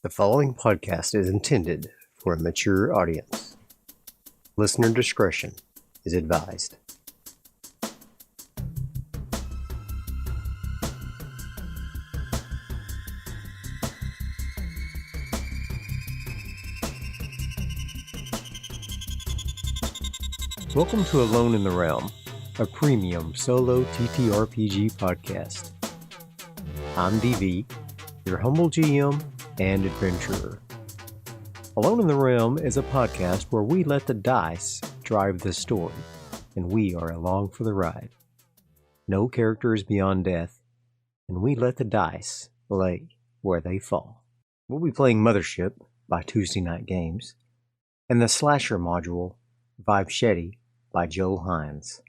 The following podcast is intended for a mature audience. Listener discretion is advised. Welcome to Alone in the Realm, a premium solo TTRPG podcast. I'm DV, your humble GM and adventurer. Alone in the Realm is a podcast where we let the dice drive the story, and we are along for the ride. No character is beyond death, and we let the dice lay where they fall. We'll be playing Mothership by Tuesday Night Games, and the slasher module, Vibechete by Joel Hines.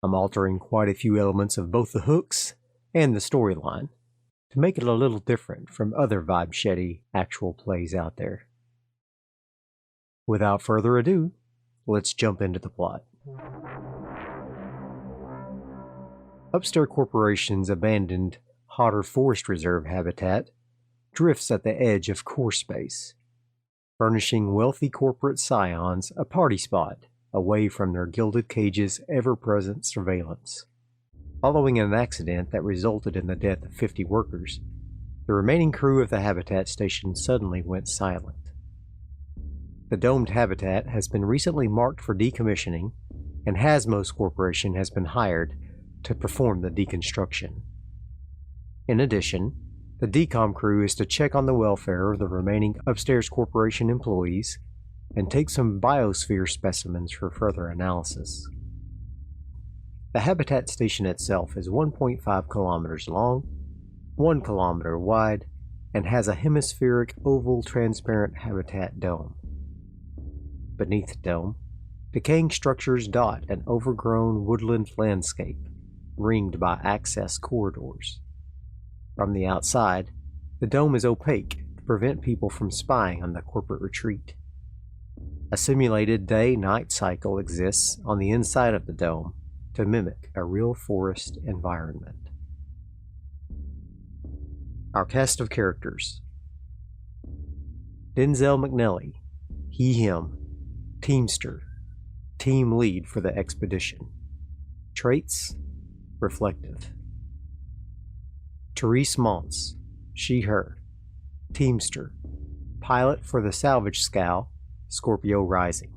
I'm altering quite a few elements of both the hooks and the storyline to make it a little different from other Vibechete actual plays out there. Without further ado, let's jump into the plot. Upstairs Corporation's abandoned Hodder Forest Reserve habitat drifts at the edge of core space, furnishing wealthy corporate scions a party spot away from their gilded cage's ever-present surveillance. Following an accident that resulted in the death of 50 workers, the remaining crew of the habitat station suddenly went silent. The domed habitat has been recently marked for decommissioning, and Hasmos Corporation has been hired to perform the deconstruction. In addition, the decom crew is to check on the welfare of the remaining Upstairs Corporation employees and take some biosphere specimens for further analysis. The habitat station itself is 1.5 kilometers long, 1 kilometer wide, and has a hemispheric oval transparent habitat dome. Beneath the dome, decaying structures dot an overgrown woodland landscape, ringed by access corridors. From the outside, the dome is opaque to prevent people from spying on the corporate retreat. A simulated day-night cycle exists on the inside of the dome to mimic a real forest environment. Our cast of characters: Denzel McNelly, he/him, Teamster, team lead for the expedition. Traits: reflective. Therese Mons, she/her, Teamster, pilot for the salvage scow Scorpio Rising.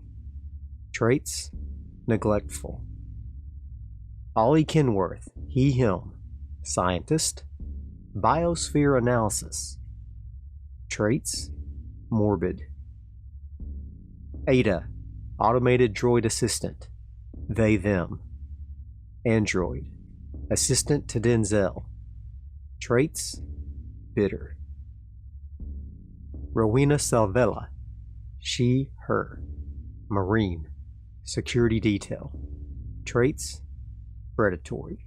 Traits: neglectful. Ollie Kenworth, he/him, scientist, biosphere analysis. Traits: morbid. Ada, automated droid assistant, they/them. Android, assistant to Denzel. Traits: bitter. Rowena Salvella, she/her, marine, security detail. Traits: predatory.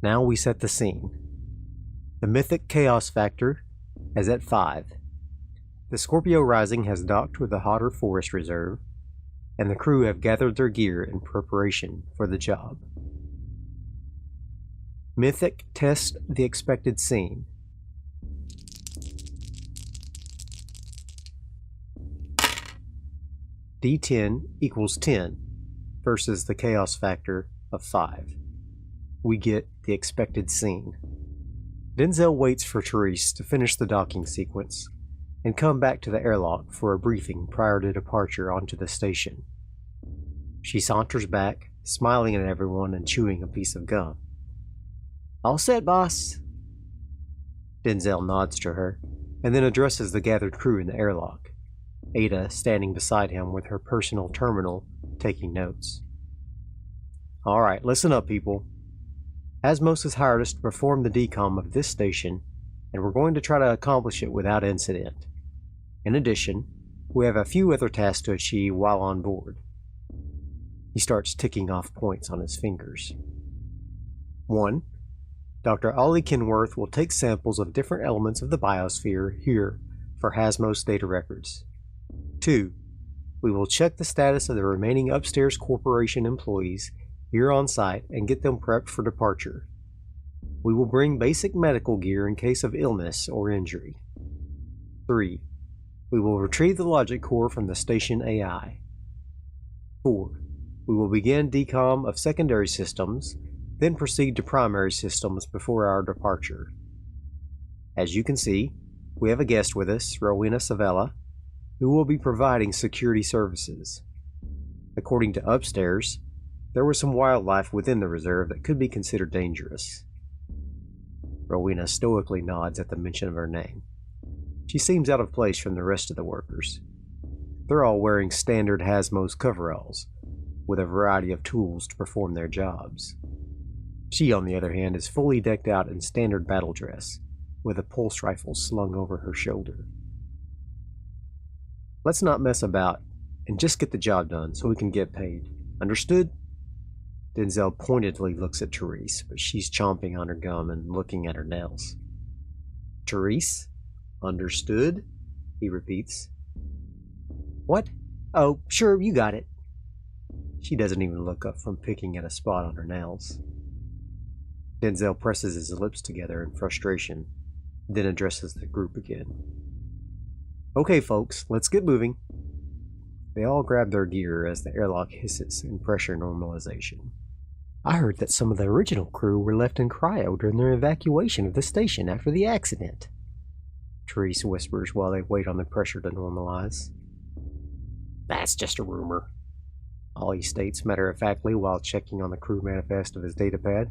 Now we set the scene. The mythic chaos factor is at 5. The Scorpio Rising has docked with the Hodder Forest Reserve, and the crew have gathered their gear in preparation for the job. Mythic test the expected scene. D10 equals 10 versus the chaos factor of 5. We get the expected scene. Denzel waits for Therese to finish the docking sequence and come back to the airlock for a briefing prior to departure onto the station. She saunters back, smiling at everyone and chewing a piece of gum. "All set, boss." Denzel nods to her and then addresses the gathered crew in the airlock, Ada standing beside him with her personal terminal taking notes. "All right, listen up, people. Hasmos has hired us to perform the decom of this station, and we're going to try to accomplish it without incident. In addition, we have a few other tasks to achieve while on board." He starts ticking off points on his fingers. 1. Dr. Ollie Kenworth will take samples of different elements of the biosphere here for Hasmos data records. 2. We will check the status of the remaining Upstairs Corporation employees here on site and get them prepped for departure. We will bring basic medical gear in case of illness or injury. 3. We will retrieve the logic core from the station AI. 4. We will begin decom of secondary systems, then proceed to primary systems before our departure. As you can see, we have a guest with us, Rowena Savella, who will be providing security services. According to Upstairs, there was some wildlife within the reserve that could be considered dangerous. Rowena stoically nods at the mention of her name. She seems out of place from the rest of the workers. They're all wearing standard Hasmos coveralls, with a variety of tools to perform their jobs. She, on the other hand, is fully decked out in standard battle dress, with a pulse rifle slung over her shoulder. Let's not mess about, and just get the job done so we can get paid. Understood? Denzel pointedly looks at Therese, but she's chomping on her gum and looking at her nails. Therese? Understood? He repeats. What? Oh, sure, you got it. She doesn't even look up from picking at a spot on her nails. Denzel presses his lips together in frustration, then addresses the group again. Okay, folks, let's get moving. They all grab their gear as the airlock hisses in pressure normalization. I heard that some of the original crew were left in cryo during their evacuation of the station after the accident, Therese whispers while they wait on the pressure to normalize. That's just a rumor, Ollie states matter-of-factly while checking on the crew manifest of his datapad.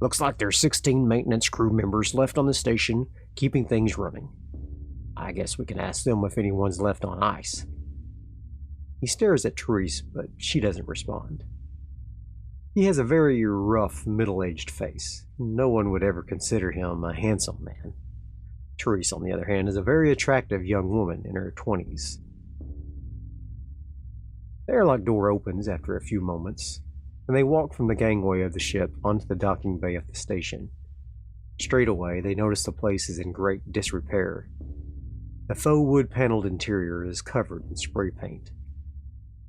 Looks like there's 16 maintenance crew members left on the station, keeping things running. I guess we can ask them if anyone's left on ice. He stares at Therese, but she doesn't respond. He has a very rough, middle-aged face. No one would ever consider him a handsome man. Therese, on the other hand, is a very attractive young woman in her 20s. The airlock door opens after a few moments, and they walk from the gangway of the ship onto the docking bay of the station. Straight away, they notice the place is in great disrepair. The faux wood-paneled interior is covered in spray paint.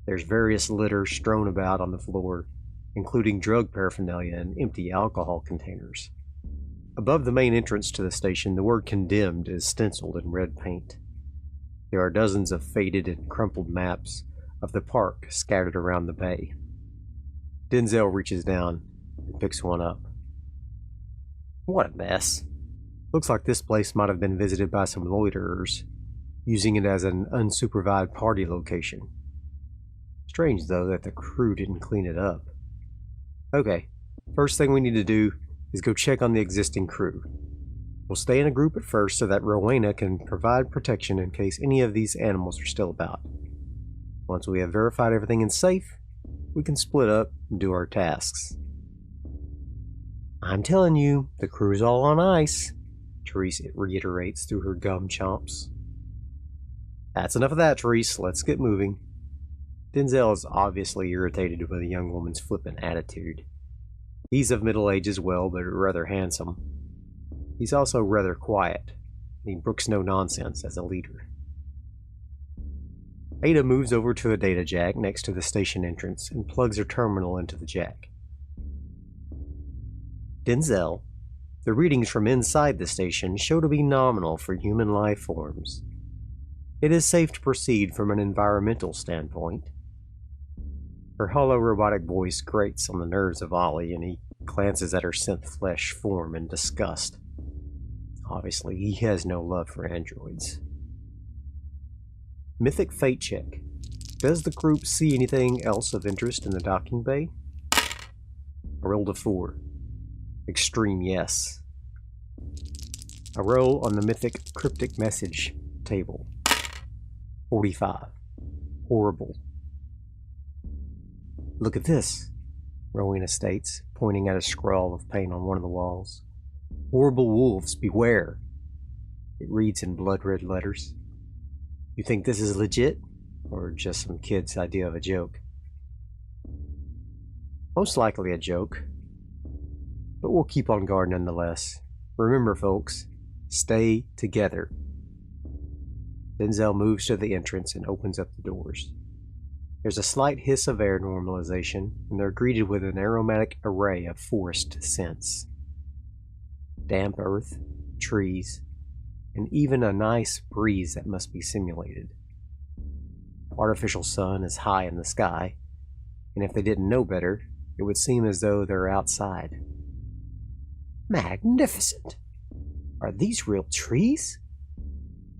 There's various litter strewn about on the floor, including drug paraphernalia and empty alcohol containers. Above the main entrance to the station, the word condemned is stenciled in red paint. There are dozens of faded and crumpled maps of the park scattered around the bay. Denzel reaches down and picks one up. What a mess. Looks like this place might have been visited by some loiterers, using it as an unsupervised party location. Strange, though, that the crew didn't clean it up. Okay, first thing we need to do is go check on the existing crew. We'll stay in a group at first so that Rowena can provide protection in case any of these animals are still about. Once we have verified everything is safe, we can split up and do our tasks. I'm telling you, the crew's all on ice, Therese reiterates through her gum chomps. That's enough of that, Therese. Let's get moving. Denzel is obviously irritated by the young woman's flippant attitude. He's of middle age as well, but rather handsome. He's also rather quiet, and he brooks no nonsense as a leader. Ada moves over to a data jack next to the station entrance and plugs her terminal into the jack. Denzel, the readings from inside the station show to be nominal for human life forms. It is safe to proceed from an environmental standpoint. Her hollow robotic voice grates on the nerves of Ollie, and he glances at her synth flesh form in disgust. Obviously, he has no love for androids. Mythic Fate check. Does the group see anything else of interest in the docking bay? I rolled a 4. Extreme yes. I roll on the mythic cryptic message table. 45. Horrible. Look at this, Rowena states, pointing at a scrawl of paint on one of the walls. Horrible wolves, beware. It reads in blood-red letters. You think this is legit, or just some kid's idea of a joke? Most likely a joke, but we'll keep on guard nonetheless. Remember, folks, stay together. Denzel moves to the entrance and opens up the doors. There's a slight hiss of air normalization, and they're greeted with an aromatic array of forest scents. damp earth, trees, and even a nice breeze that must be simulated. The artificial sun is high in the sky, and if they didn't know better, it would seem as though they're outside. Magnificent! Are these real trees?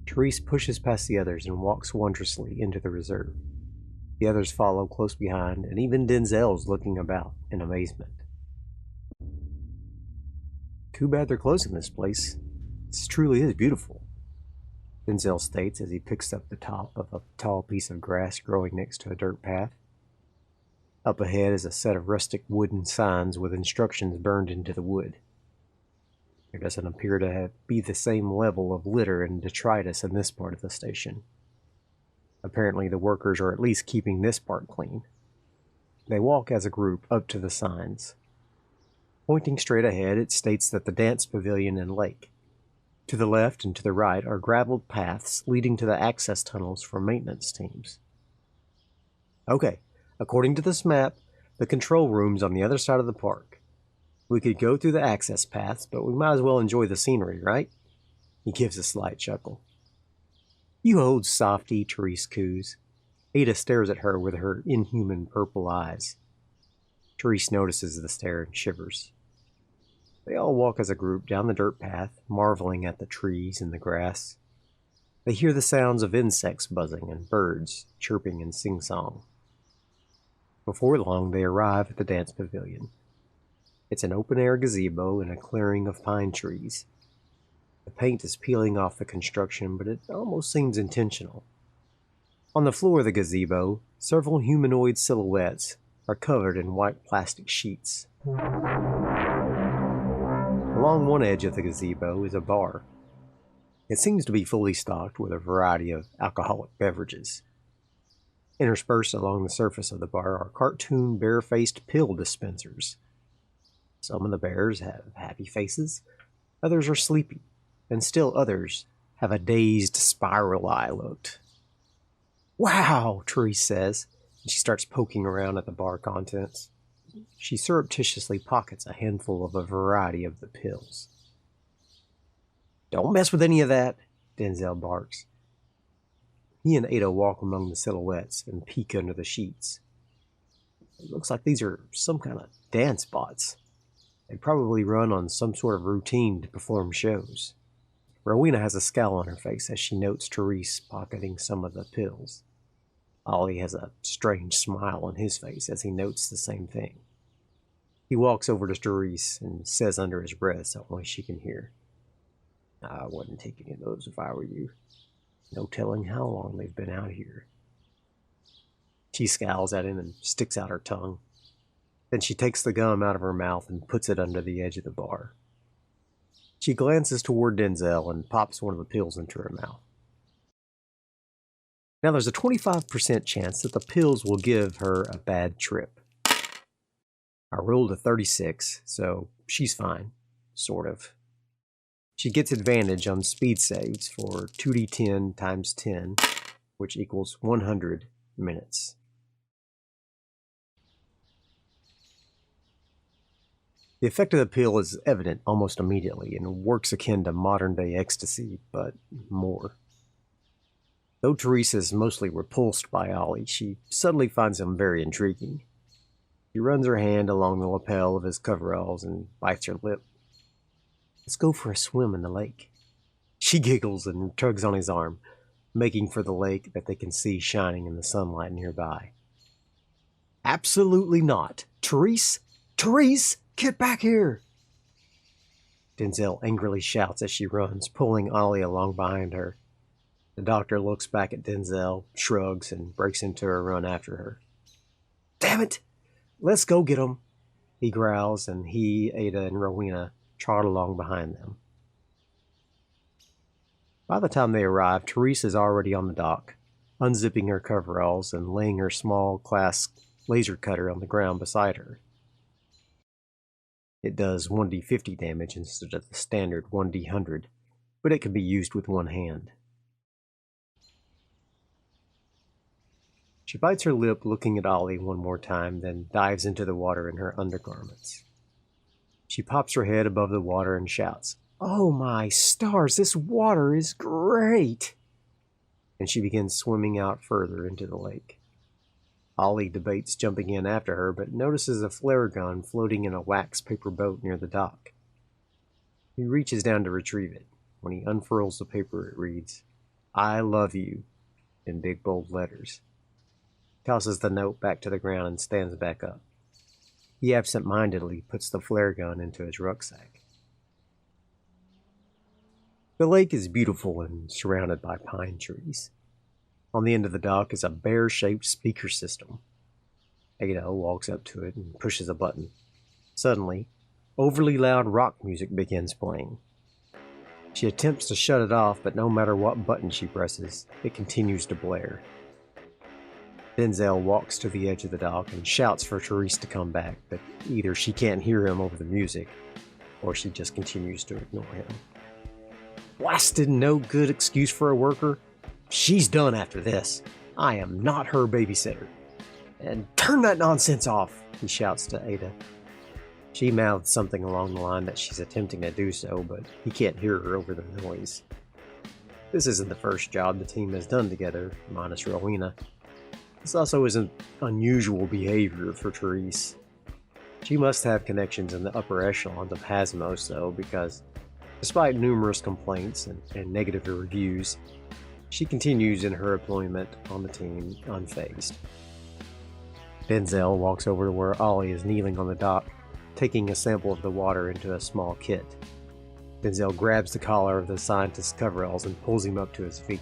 Therese pushes past the others and walks wondrously into the reserve. The others follow close behind, and even Denzel's looking about in amazement. Too bad they're closing this place. This truly is beautiful, Denzel states as he picks up the top of a tall piece of grass growing next to a dirt path. Up ahead is a set of rustic wooden signs with instructions burned into the wood. There doesn't appear to be the same level of litter and detritus in this part of the station. Apparently the workers are at least keeping this part clean. They walk as a group up to the signs. Pointing straight ahead, it states that the dance pavilion and lake. To the left and to the right are graveled paths leading to the access tunnels for maintenance teams. Okay, according to this map, the control room's on the other side of the park. We could go through the access paths, but we might as well enjoy the scenery, right? He gives a slight chuckle. You old softy, Therese coos. Ada stares at her with her inhuman purple eyes. Therese notices the stare and shivers. They all walk as a group down the dirt path, marveling at the trees and the grass. They hear the sounds of insects buzzing and birds chirping in sing-song. Before long, they arrive at the dance pavilion. It's an open-air gazebo in a clearing of pine trees. The paint is peeling off the construction, but it almost seems intentional. On the floor of the gazebo, several humanoid silhouettes are covered in white plastic sheets. Along one edge of the gazebo is a bar. It seems to be fully stocked with a variety of alcoholic beverages. Interspersed along the surface of the bar are cartoon bare-faced pill dispensers. Some of the bears have happy faces, others are sleepy, and still others have a dazed spiral eye look. Wow, Therese says, and she starts poking around at the bar contents. She surreptitiously pockets a handful of a variety of the pills. Don't mess with any of that, Denzel barks. He and Ada walk among the silhouettes and peek under the sheets. It looks like these are some kind of dance bots. They probably run on some sort of routine to perform shows. Rowena has a scowl on her face as she notes Therese pocketing some of the pills. Ollie has a strange smile on his face as he notes the same thing. He walks over to Therese and says under his breath so only she can hear, I wouldn't take any of those if I were you. No telling how long they've been out here. She scowls at him and sticks out her tongue. Then she takes the gum out of her mouth and puts it under the edge of the bar. She glances toward Denzel and pops one of the pills into her mouth. Now there's a 25% chance that the pills will give her a bad trip. I rolled a 36, so she's fine. Sort of. She gets advantage on speed saves for 2d10 times 10, which equals 100 minutes. The effect of the pill is evident almost immediately and works akin to modern-day ecstasy, but more. Though Teresa is mostly repulsed by Ollie, she suddenly finds him very intriguing. She runs her hand along the lapel of his coveralls and bites her lip. Let's go for a swim in the lake. She giggles and tugs on his arm, making for the lake that they can see shining in the sunlight nearby. Absolutely not. Therese! Therese! Get back here! Denzel angrily shouts as she runs, pulling Ollie along behind her. The doctor looks back at Denzel, shrugs, and breaks into a run after her. Damn it! Let's go get 'em! He growls, and he, Ada, and Rowena trot along behind them. By the time they arrive, Therese is already on the dock, unzipping her coveralls and laying her small class laser cutter on the ground beside her. It does 1d50 damage instead of the standard 1d100, but it can be used with one hand. She bites her lip looking at Ollie one more time, then dives into the water in her undergarments. She pops her head above the water and shouts, "Oh my stars, this water is great!" And she begins swimming out further into the lake. Ollie debates jumping in after her, but notices a flare gun floating in a wax paper boat near the dock. He reaches down to retrieve it. When he unfurls the paper, it reads, "I love you," in big bold letters. He tosses the note back to the ground and stands back up. He absent-mindedly puts the flare gun into his rucksack. The lake is beautiful and surrounded by pine trees. On the end of the dock is a bear-shaped speaker system. Ada walks up to it and pushes a button. Suddenly, overly loud rock music begins playing. She attempts to shut it off, but no matter what button she presses, it continues to blare. Denzel walks to the edge of the dock and shouts for Therese to come back, but either she can't hear him over the music, or she just continues to ignore him. Blasted no good excuse for a worker. She's done after this. I am not her babysitter. And turn that nonsense off, he shouts to Ada. She mouths something along the line that she's attempting to do so, but he can't hear her over the noise. This isn't the first job the team has done together, minus Rowena. This also isn't unusual behavior for Therese. She must have connections in the upper echelons of Hasmos, though, because despite numerous complaints and negative reviews, she continues in her employment on the team unfazed. Denzel walks over to where Ollie is kneeling on the dock, taking a sample of the water into a small kit. Denzel grabs the collar of the scientist's coveralls and pulls him up to his feet.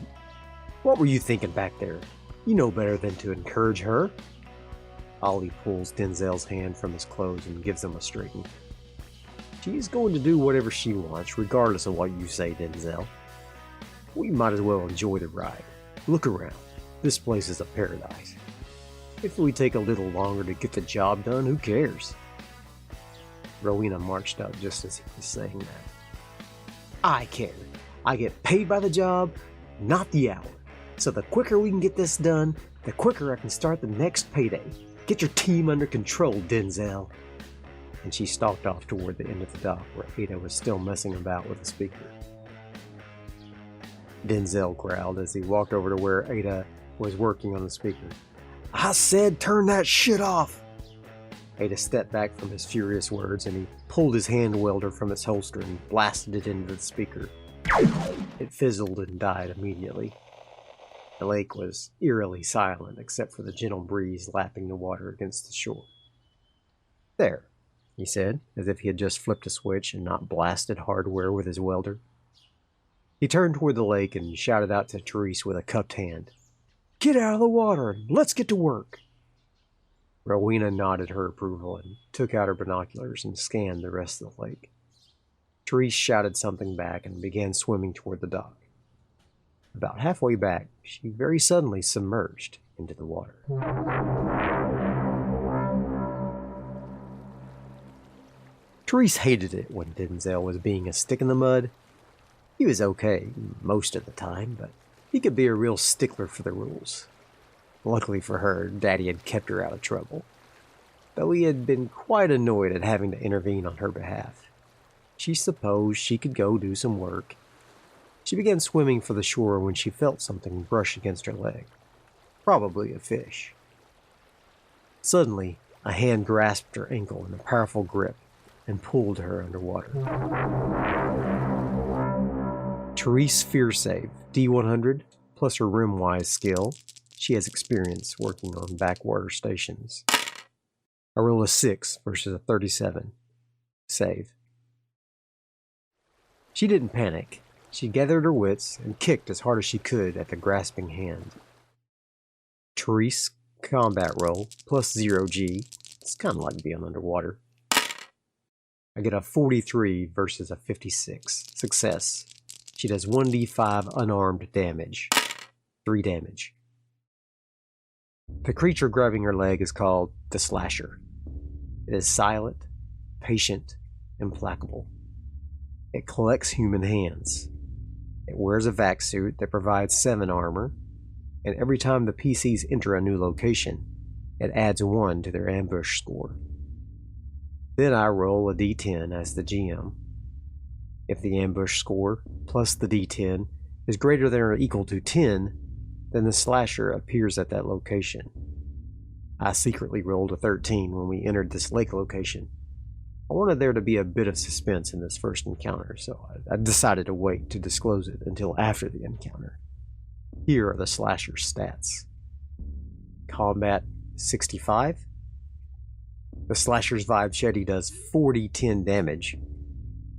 "What were you thinking back there? You know better than to encourage her." Ollie pulls Denzel's hand from his clothes and gives him a straighten. "She's going to do whatever she wants, regardless of what you say, Denzel. We might as well enjoy the ride. Look around. This place is a paradise. If we take a little longer to get the job done, who cares?" Rowena marched up just as he was saying that. "I care. I get paid by the job, not the hour. So the quicker we can get this done, the quicker I can start the next payday. Get your team under control, Denzel." And she stalked off toward the end of the dock where Ada was still messing about with the speaker. Denzel growled as he walked over to where Ada was working on the speaker. "I said turn that shit off!" Ada stepped back from his furious words and he pulled his hand welder from its holster and blasted it into the speaker. It fizzled and died immediately. The lake was eerily silent except for the gentle breeze lapping the water against the shore. "There," he said, as if he had just flipped a switch and not blasted hardware with his welder. He turned toward the lake and shouted out to Therese with a cupped hand, "Get out of the water and let's get to work." Rowena nodded her approval and took out her binoculars and scanned the rest of the lake. Therese shouted something back and began swimming toward the dock. About halfway back, she very suddenly submerged into the water. Therese hated it when Denzel was being a stick in the mud. He was okay most of the time, but he could be a real stickler for the rules. Luckily for her, Daddy had kept her out of trouble, though he had been quite annoyed at having to intervene on her behalf. She supposed she could go do some work. She began swimming for the shore when she felt something brush against her leg. Probably a fish. Suddenly, a hand grasped her ankle in a powerful grip and pulled her underwater. Therese fear save, D100, plus her rim-wise skill. She has experience working on backwater stations. A roll of 6 versus a 37. Save. She didn't panic. She gathered her wits and kicked as hard as she could at the grasping hand. Therese, combat roll, plus 0G. It's kind of like being underwater. I get a 43 versus a 56. Success. She does 1d5 unarmed damage. 3 damage. The creature grabbing her leg is called the Slasher. It is silent, patient, implacable. It collects human hands. It wears a vac suit that provides 7 armor, and every time the PCs enter a new location, it adds 1 to their ambush score. Then I roll a d10 as the GM. If the ambush score plus the d10 is greater than or equal to 10, then the slasher appears at that location. I secretly rolled a 13 when we entered this lake location. I wanted there to be a bit of suspense in this first encounter, so I decided to wait to disclose it until after the encounter. Here are the slasher's stats. Combat 65. The slasher's Vibechete does 40-10 damage,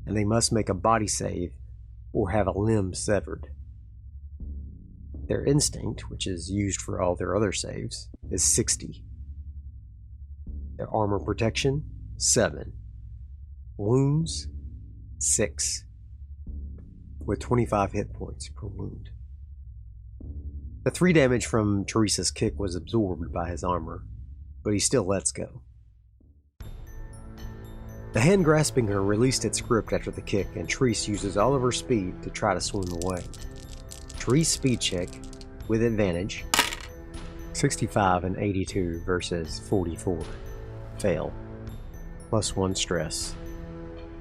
and they must make a body save or have a limb severed. Their instinct, which is used for all their other saves, is 60. Their armor protection, 7. Wounds, 6, with 25 hit points per wound. The 3 damage from Teresa's kick was absorbed by his armor, but he still lets go. The hand grasping her released its grip after the kick, and Therese uses all of her speed to try to swim away. Therese speed check, with advantage, 65 and 82 versus 44. Fail. Plus 1 stress.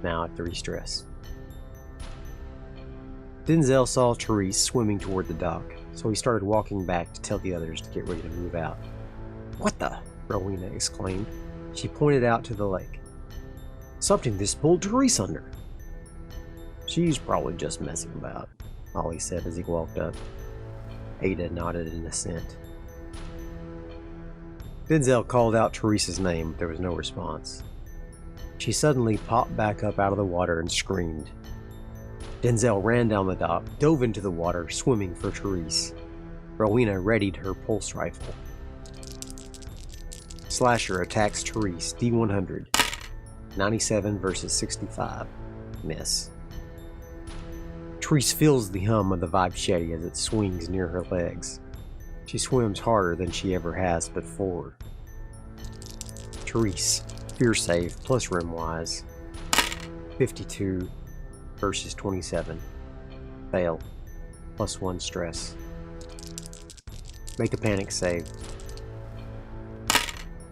Now at 3 stress. Denzel saw Therese swimming toward the dock, so he started walking back to tell the others to get ready to move out. "What the?" Rowena exclaimed. She pointed out to the lake. "Something just pulled Therese under." "She's probably just messing about," Ollie said as he walked up. Ada nodded in assent. Denzel called out Teresa's name, but there was no response. She suddenly popped back up out of the water and screamed. Denzel ran down the dock, dove into the water, swimming for Therese. Rowena readied her pulse rifle. Slasher attacks Therese, D100. 97 versus 65. Miss. Therese feels the hum of the Vibechete as it swings near her legs. She swims harder than she ever has before. Therese, fear save plus rim-wise. 52 versus 27. Fail. Plus 1 stress. Make a panic save.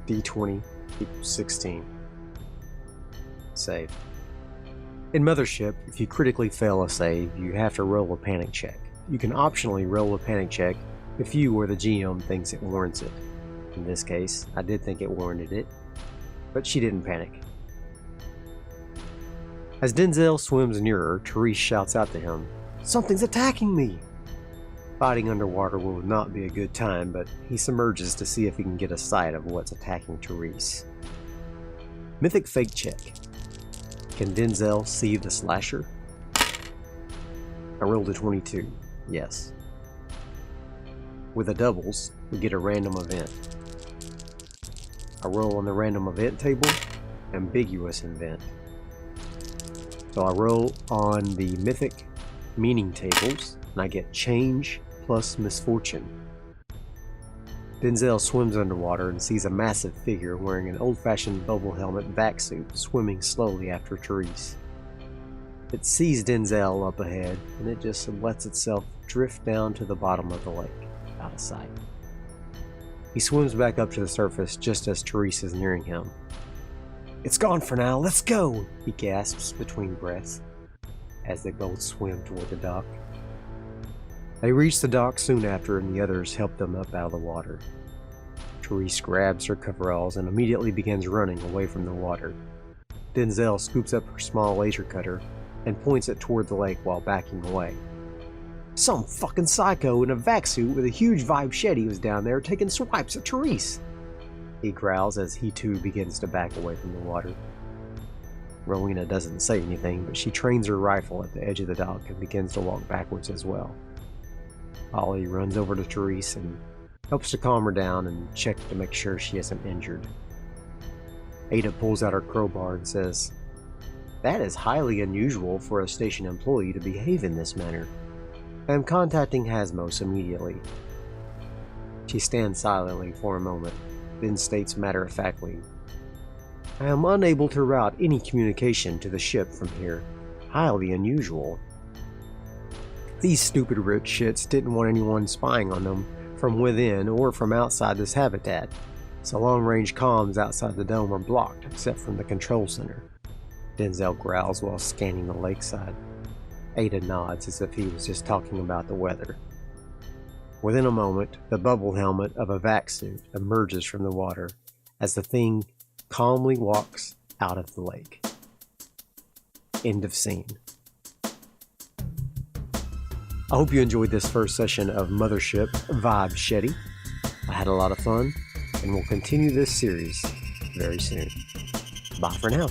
D20 equals 16. Save. In Mothership, if you critically fail a save, you have to roll a panic check. You can optionally roll a panic check if you or the GM thinks it warrants it. In this case, I did think it warranted it, but she didn't panic. As Denzel swims nearer, Therese shouts out to him, "Something's attacking me!" Fighting underwater will not be a good time, but he submerges to see if he can get a sight of what's attacking Therese. Mythic fake check. Can Denzel see the slasher? I rolled a 22. Yes. With the doubles, we get a random event. I roll on the random event table, ambiguous event. So I roll on the mythic meaning tables, and I get change plus misfortune. Denzel swims underwater and sees a massive figure wearing an old-fashioned bubble helmet vac suit swimming slowly after Therese. It sees Denzel up ahead, and it just lets itself drift down to the bottom of the lake, out of sight. He swims back up to the surface just as Therese is nearing him. "It's gone for now, let's go!" he gasps between breaths, as they both swim toward the dock. They reach the dock soon after, and the others help them up out of the water. Therese grabs her coveralls and immediately begins running away from the water. Denzel scoops up her small laser cutter and points it toward the lake while backing away. "Some fucking psycho in a vac suit with a huge Vibechete was down there taking swipes at Therese," he growls as he too begins to back away from the water. Rowena doesn't say anything, but she trains her rifle at the edge of the dock and begins to walk backwards as well. Ollie runs over to Therese and helps to calm her down and check to make sure she isn't injured. Ada pulls out her crowbar and says, "That is highly unusual for a station employee to behave in this manner. I am contacting Hasmos immediately." She stands silently for a moment, then states matter-of-factly, "I am unable to route any communication to the ship from here. Highly unusual. These stupid rich shits didn't want anyone spying on them from within or from outside this habitat. so long-range comms outside the dome are blocked except from the control center. Denzel growls while scanning the lakeside. Ada nods as if he was just talking about the weather. Within a moment, the bubble helmet of a vac suit emerges from the water as the thing calmly walks out of the lake. End of scene. I hope you enjoyed this first session of Mothership Vibechete. I had a lot of fun, and we'll continue this series very soon. Bye for now.